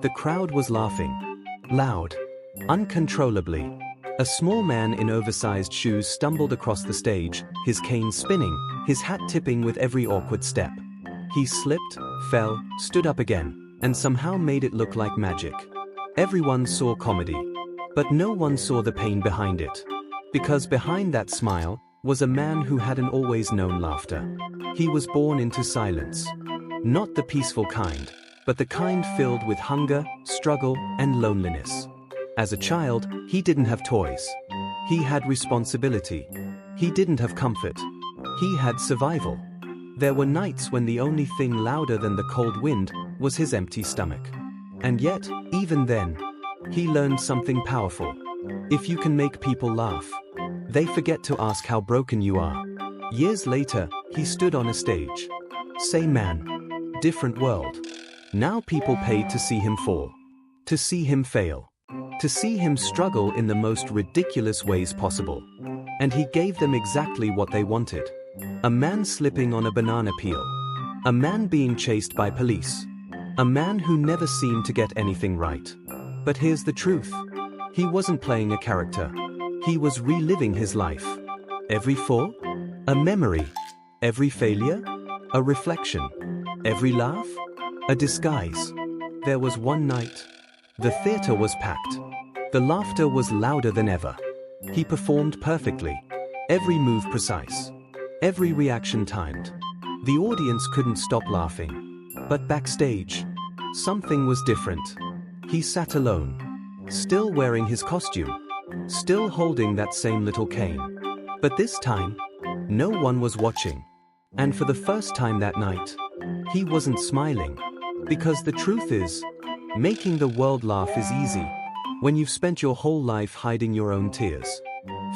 The crowd was laughing. Loud. Uncontrollably. A small man in oversized shoes stumbled across the stage, his cane spinning, his hat tipping with every awkward step. He slipped, fell, stood up again, and somehow made it look like magic. Everyone saw comedy. But no one saw the pain behind it. Because behind that smile was a man who hadn't always known laughter. He was born into silence. Not the peaceful kind, but the kind filled with hunger, struggle, and loneliness. As a child, he didn't have toys. He had responsibility. He didn't have comfort. He had survival. There were nights when the only thing louder than the cold wind was his empty stomach. And yet, even then, he learned something powerful. If you can make people laugh, they forget to ask how broken you are. Years later, he stood on a stage. Same man, different world. Now people paid to see him fall, to see him fail, to see him struggle in the most ridiculous ways possible. And he gave them exactly what they wanted. A man slipping on a banana peel. A man being chased by police. A man who never seemed to get anything right. But here's the truth. He wasn't playing a character. He was reliving his life. Every fall? A memory. Every failure? A reflection. Every laugh? A disguise. There was one night. The theater was packed. The laughter was louder than ever. He performed perfectly. Every move precise. Every reaction timed. The audience couldn't stop laughing. But backstage, something was different. He sat alone. Still wearing his costume. Still holding that same little cane. But this time, no one was watching. And for the first time that night, he wasn't smiling. Because the truth is, making the world laugh is easy when you've spent your whole life hiding your own tears.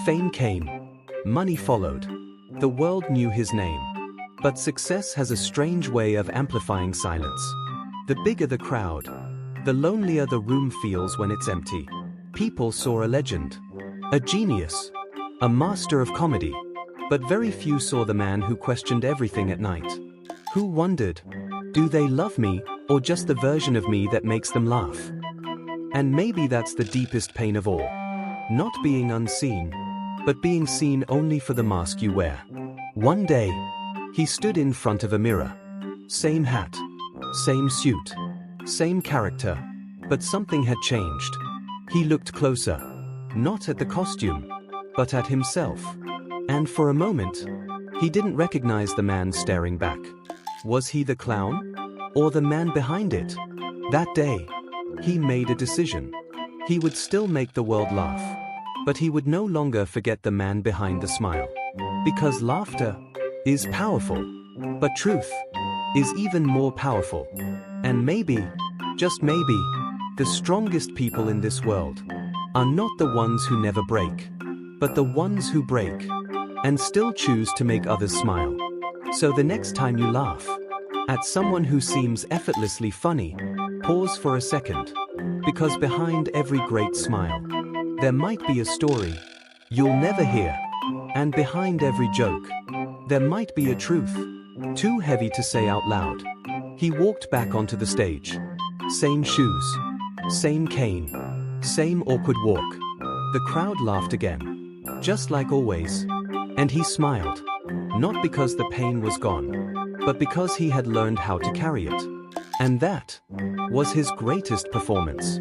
Fame came. Money followed. The world knew his name. But success has a strange way of amplifying silence. The bigger the crowd, the lonelier the room feels when it's empty. People saw a legend, a genius, a master of comedy. But very few saw the man who questioned everything at night. Who wondered, do they love me, or just the version of me that makes them laugh? And maybe that's the deepest pain of all. Not being unseen, but being seen only for the mask you wear. One day, he stood in front of a mirror. Same hat, same suit, same character, but something had changed. He looked closer, not at the costume, but at himself. And for a moment, he didn't recognize the man staring back. Was he the clown? Or the man behind it? That day, he made a decision. He would still make the world laugh. But he would no longer forget the man behind the smile. Because laughter is powerful. But truth is even more powerful. And maybe, just maybe, the strongest people in this world are not the ones who never break, but the ones who break and still choose to make others smile. So the next time you laugh at someone who seems effortlessly funny, pause for a second. Because behind every great smile, there might be a story you'll never hear. And behind every joke, there might be a truth too heavy to say out loud. He walked back onto the stage. Same shoes, same cane, same awkward walk. The crowd laughed again, just like always. And he smiled, not because the pain was gone, but because he had learned how to carry it. And that was his greatest performance.